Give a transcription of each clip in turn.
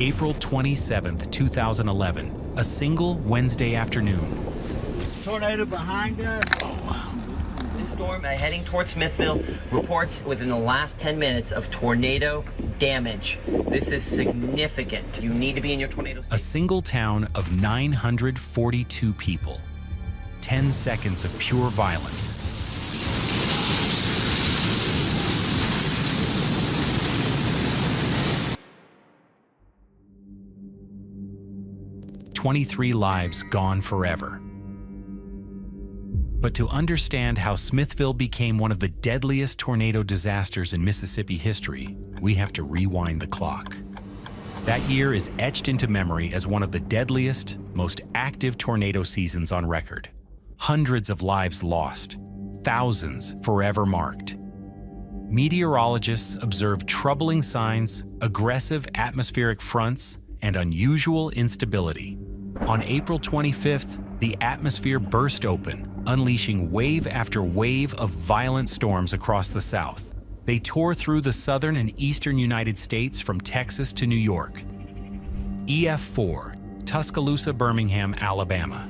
April 27th, 2011, a single Wednesday afternoon. Tornado behind us. This storm heading towards Smithville reports within the last 10 minutes of tornado damage. This is significant. You need to be in your tornado A seat. single town of 942 people. 10 seconds of pure violence. "23 lives gone forever." But to understand how Smithville became one of the deadliest tornado disasters in Mississippi history, we have to rewind the clock. That year is etched into memory as one of the deadliest, most active tornado seasons on record. Hundreds of lives lost, thousands forever marked. Meteorologists observed troubling signs, aggressive atmospheric fronts, and unusual instability. On April 25th, the atmosphere burst open, unleashing wave after wave of violent storms across the South. They tore through the southern and eastern United States from Texas to New York. EF4, Tuscaloosa, Birmingham, Alabama.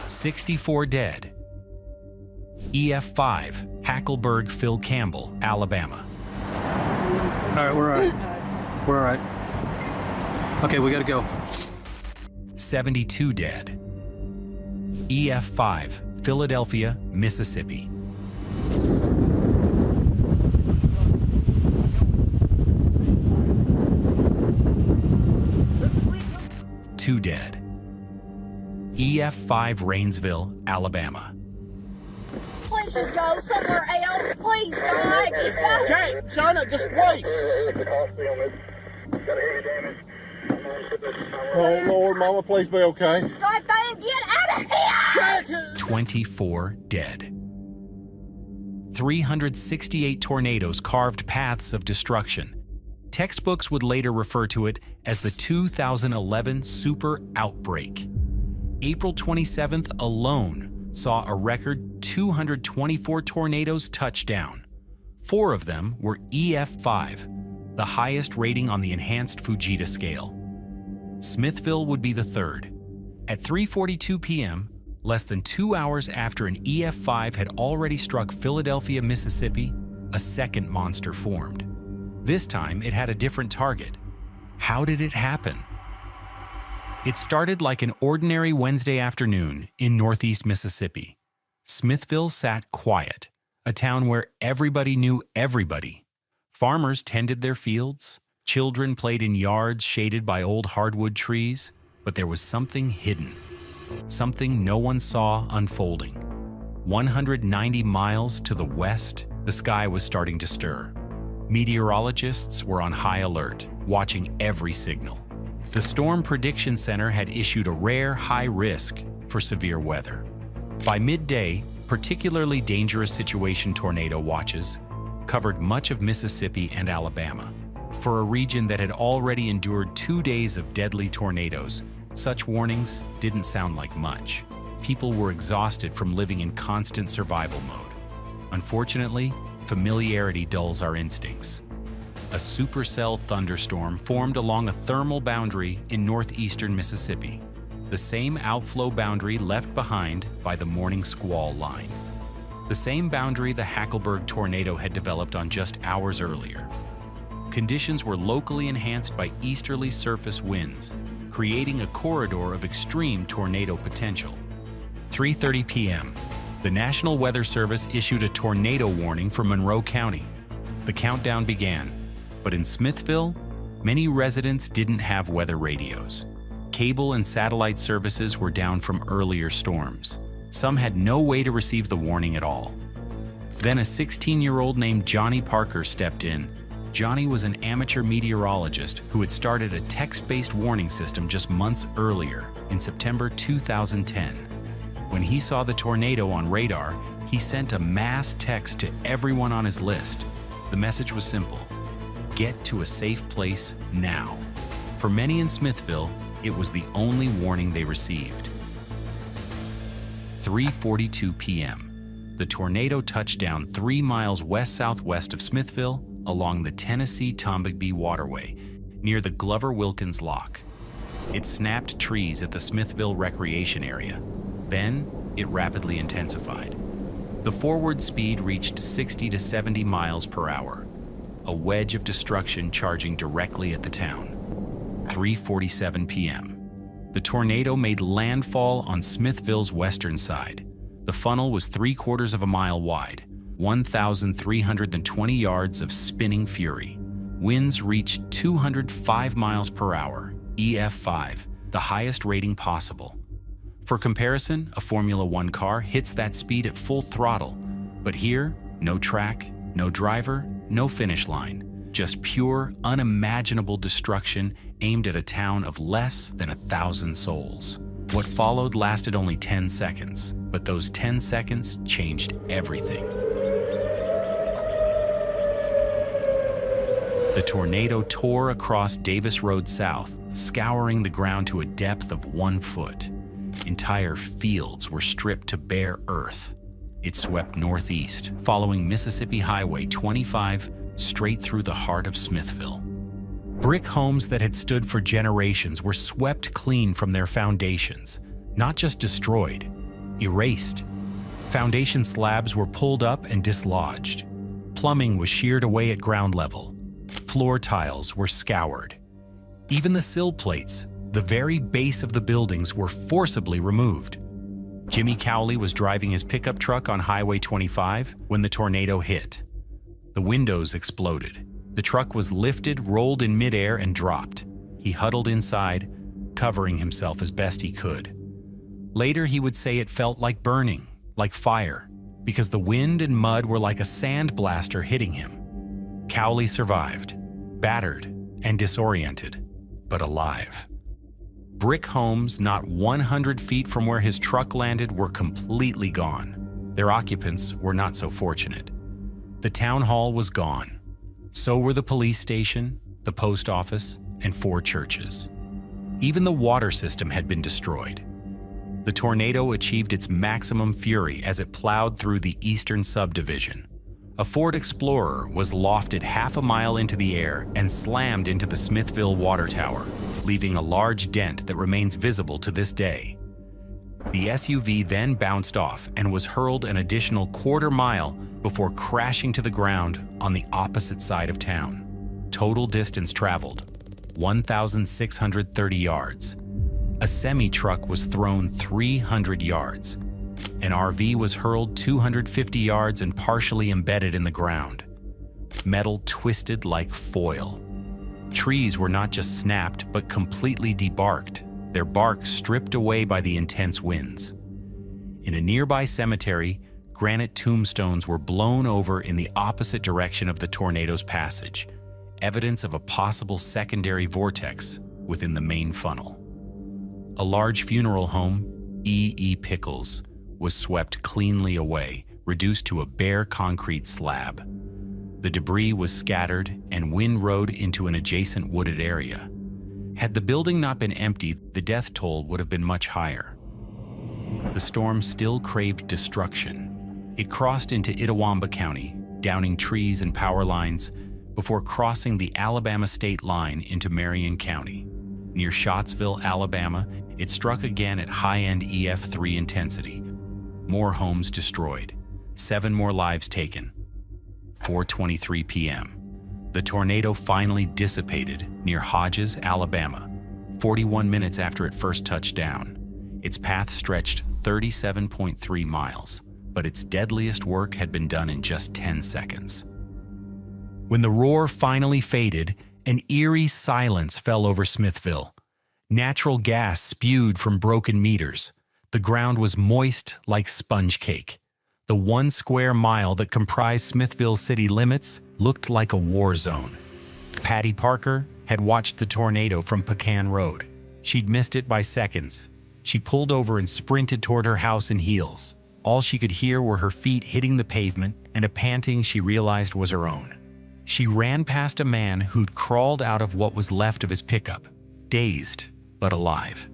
"64 dead." EF5, Hackleburg, Phil Campbell, Alabama. All right, we're all right. We're all right. Okay, we gotta go. 72 dead. EF5, Philadelphia, Mississippi. Two dead. EF5, Rainsville, Alabama. Please just go somewhere else. Please, God. Just go. Jay, Shauna, just wait. Oh, Lord, Mama, please be okay. God dang, get out of here. 24 dead. 368 tornadoes carved paths of destruction. Textbooks would later refer to it as the 2011 Super Outbreak. April 27th alone saw a record 224 tornadoes touch down. 4 of them were EF5, the highest rating on the enhanced Fujita scale. Smithville would be the third. At 3:42 p.m., less than 2 hours after an EF5 had already struck Philadelphia, Mississippi, a second monster formed. This time, it had a different target. How did it happen? It started like an ordinary Wednesday afternoon in northeast Mississippi. Smithville sat quiet, a town where everybody knew everybody. Farmers tended their fields, children played in yards shaded by old hardwood trees, but there was something hidden, something no one saw unfolding. 190 miles to the west, the sky was starting to stir. Meteorologists were on high alert, watching every signal. The Storm Prediction Center had issued a rare high risk for severe weather. By midday, particularly dangerous situation tornado watches covered much of Mississippi and Alabama. For a region that had already endured 2 days of deadly tornadoes, such warnings didn't sound like much. People were exhausted from living in constant survival mode. Unfortunately, familiarity dulls our instincts. A supercell thunderstorm formed along a thermal boundary in northeastern Mississippi, the same outflow boundary left behind by the morning squall line. The same boundary the Hackleburg tornado had developed on just hours earlier. Conditions were locally enhanced by easterly surface winds, creating a corridor of extreme tornado potential. 3:30 p.m., the National Weather Service issued a tornado warning for Monroe County. The countdown began. But in Smithville, many residents didn't have weather radios. Cable and satellite services were down from earlier storms. Some had no way to receive the warning at all. Then a 16-year-old named Johnny Parker stepped in. Johnny was an amateur meteorologist who had started a text-based warning system just months earlier, in September 2010. When he saw the tornado on radar, he sent a mass text to everyone on his list. The message was simple: get to a safe place now. For many in Smithville, It was the only warning they received. 3:42 p.m. The tornado touched down 3 miles west-southwest of Smithville along the Tennessee-Tombigbee Waterway near the Glover-Wilkins Lock. It snapped trees at the Smithville Recreation Area. Then, it rapidly intensified. The forward speed reached 60 to 70 miles per hour, a wedge of destruction charging directly at the town. 3:47 p.m. The tornado made landfall on Smithville's western side. The funnel was 3/4 of a mile wide, 1,320 yards of spinning fury. Winds reached 205 miles per hour, EF5, the highest rating possible. For comparison, a Formula One car hits that speed at full throttle, but here, no track, no driver, no finish line, just pure, unimaginable destruction aimed at a town of less than 1,000 souls. What followed lasted only 10 seconds, but those 10 seconds changed everything. The tornado tore across Davis Road South, scouring the ground to a depth of 1 foot. Entire fields were stripped to bare earth. It swept northeast, following Mississippi Highway 25 straight through the heart of Smithville. Brick homes that had stood for generations were swept clean from their foundations, not just destroyed, erased. Foundation slabs were pulled up and dislodged. Plumbing was sheared away at ground level. Floor tiles were scoured. Even the sill plates, the very base of the buildings, were forcibly removed. Jimmy Cowley was driving his pickup truck on Highway 25 when the tornado hit. The windows exploded. The truck was lifted, rolled in midair, and dropped. He huddled inside, covering himself as best he could. Later, he would say it felt like burning, like fire, because the wind and mud were like a sandblaster hitting him. Cowley survived, battered and disoriented, but alive. Brick homes not 100 feet from where his truck landed were completely gone. Their occupants were not so fortunate. The town hall was gone. So were the police station, the post office, and 4 churches. Even the water system had been destroyed. The tornado achieved its maximum fury as it plowed through the eastern subdivision. A Ford Explorer was lofted half a mile into the air and slammed into the Smithville Water Tower, leaving a large dent that remains visible to this day. The SUV then bounced off and was hurled an additional 1/4 mile before crashing to the ground on the opposite side of town. Total distance traveled, 1,630 yards. A semi-truck was thrown 300 yards. An RV was hurled 250 yards and partially embedded in the ground. Metal twisted like foil. Trees were not just snapped, but completely debarked, their bark stripped away by the intense winds. In a nearby cemetery, granite tombstones were blown over in the opposite direction of the tornado's passage, evidence of a possible secondary vortex within the main funnel. A large funeral home, E. Pickles, was swept cleanly away, reduced to a bare concrete slab. The debris was scattered and windrowed into an adjacent wooded area. Had the building not been empty, the death toll would have been much higher. The storm still craved destruction. It crossed into Itawamba County, downing trees and power lines, before crossing the Alabama state line into Marion County. Near Scottsville, Alabama, it struck again at high-end EF3 intensity. More homes destroyed, 7 more lives taken. 4:23 p.m. The tornado finally dissipated near Hodges, Alabama, 41 minutes after it first touched down. Its path stretched 37.3 miles, but its deadliest work had been done in just 10 seconds. When the roar finally faded, an eerie silence fell over Smithville. Natural gas spewed from broken meters. The ground was moist like sponge cake. The 1 square mile that comprised Smithville city limits looked like a war zone. Patty Parker had watched the tornado from Pecan Road. She'd missed it by seconds. She pulled over and sprinted toward her house in heels. All she could hear were her feet hitting the pavement and a panting she realized was her own. She ran past a man who'd crawled out of what was left of his pickup, dazed, but alive.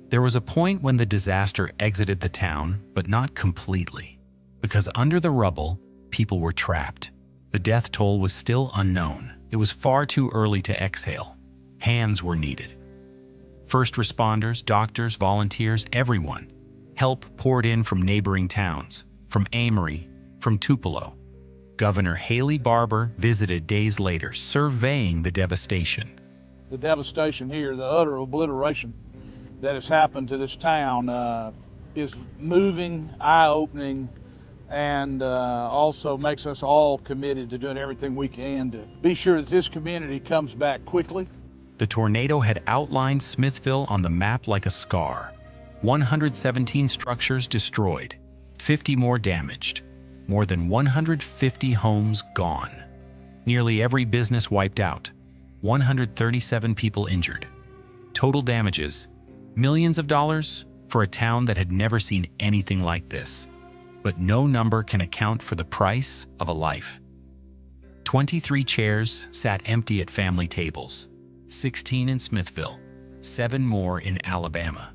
There was a point when the disaster exited the town, but not completely, because under the rubble, people were trapped. The death toll was still unknown. It was far too early to exhale. Hands were needed. First responders, doctors, volunteers, everyone. Help poured in from neighboring towns, from Amory, from Tupelo. Governor Haley Barbour visited days later, surveying the devastation. The devastation here, the utter obliteration that has happened to this town is moving, eye-opening, and also makes us all committed to doing everything we can to be sure that this community comes back quickly. The tornado had outlined Smithville on the map like a scar. 117 structures destroyed, 50 more damaged, more than 150 homes gone. Nearly every business wiped out, 137 people injured. Total damages, millions of dollars for a town that had never seen anything like this. But no number can account for the price of a life. 23 chairs sat empty at family tables, 16 in Smithville, 7 more in Alabama.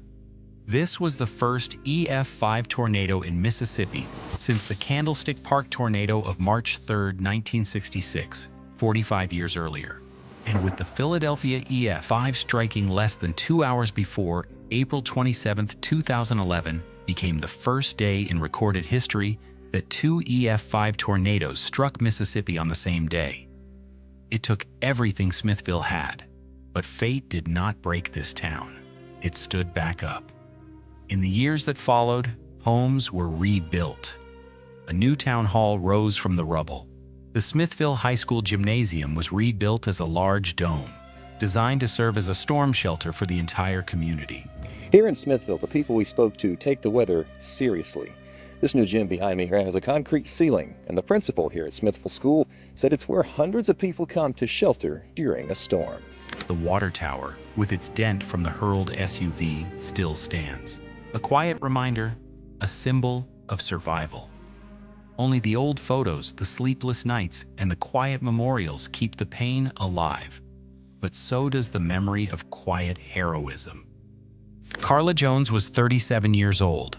This was the first EF5 tornado in Mississippi since the Candlestick Park tornado of March 3, 1966, 45 years earlier. And with the Philadelphia EF5 striking less than 2 hours before, April 27, 2011 became the first day in recorded history that 2 EF5 tornadoes struck Mississippi on the same day. It took everything Smithville had, but fate did not break this town. It stood back up. In the years that followed, homes were rebuilt. A new town hall rose from the rubble. The Smithville High School gymnasium was rebuilt as a large dome, designed to serve as a storm shelter for the entire community. Here in Smithville, the people we spoke to take the weather seriously. This new gym behind me here has a concrete ceiling, and the principal here at Smithville School said it's where hundreds of people come to shelter during a storm. The water tower, with its dent from the hurled SUV, still stands. A quiet reminder, a symbol of survival. Only the old photos, the sleepless nights, and the quiet memorials keep the pain alive. But so does the memory of quiet heroism. Carla Jones was 37 years old.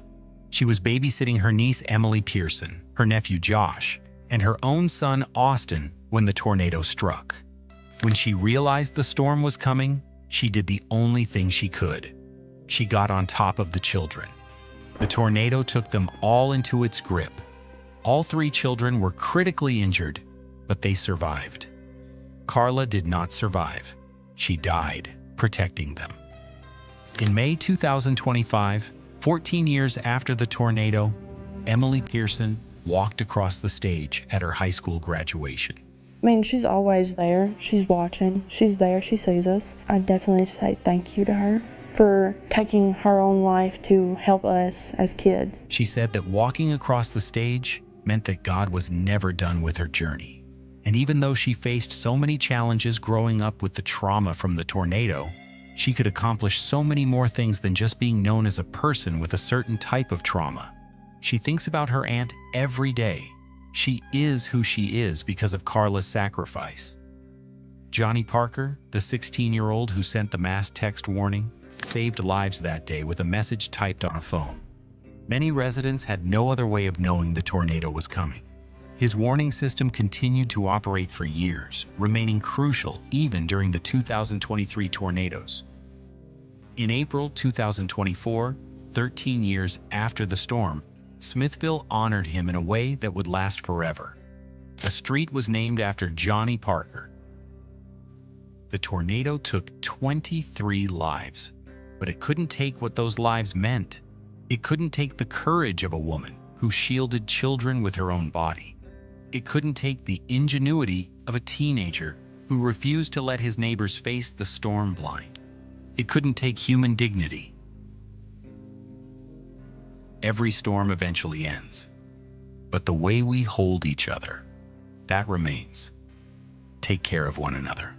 She was babysitting her niece Emily Pearson, her nephew Josh, and her own son Austin when the tornado struck. When she realized the storm was coming, she did the only thing she could. She got on top of the children. The tornado took them all into its grip. All 3 children were critically injured, but they survived. Carla did not survive. She died, protecting them. In May 2025, 14 years after the tornado, Emily Pearson walked across the stage at her high school graduation. I mean, she's always there. She's watching. She's there. She sees us. I definitely say thank you to her for taking her own life to help us as kids. She said that walking across the stage meant that God was never done with her journey. And even though she faced so many challenges growing up with the trauma from the tornado, she could accomplish so many more things than just being known as a person with a certain type of trauma. She thinks about her aunt every day. She is who she is because of Carla's sacrifice. Johnny Parker, the 16-year-old who sent the mass text warning, saved lives that day with a message typed on a phone. Many residents had no other way of knowing the tornado was coming. His warning system continued to operate for years, remaining crucial even during the 2023 tornadoes. In April 2024, 13 years after the storm, Smithville honored him in a way that would last forever. A street was named after Johnny Parker. The tornado took 23 lives, but it couldn't take what those lives meant. It couldn't take the courage of a woman who shielded children with her own body. It couldn't take the ingenuity of a teenager who refused to let his neighbors face the storm blind. It couldn't take human dignity. Every storm eventually ends, but the way we hold each other, that remains. Take care of one another.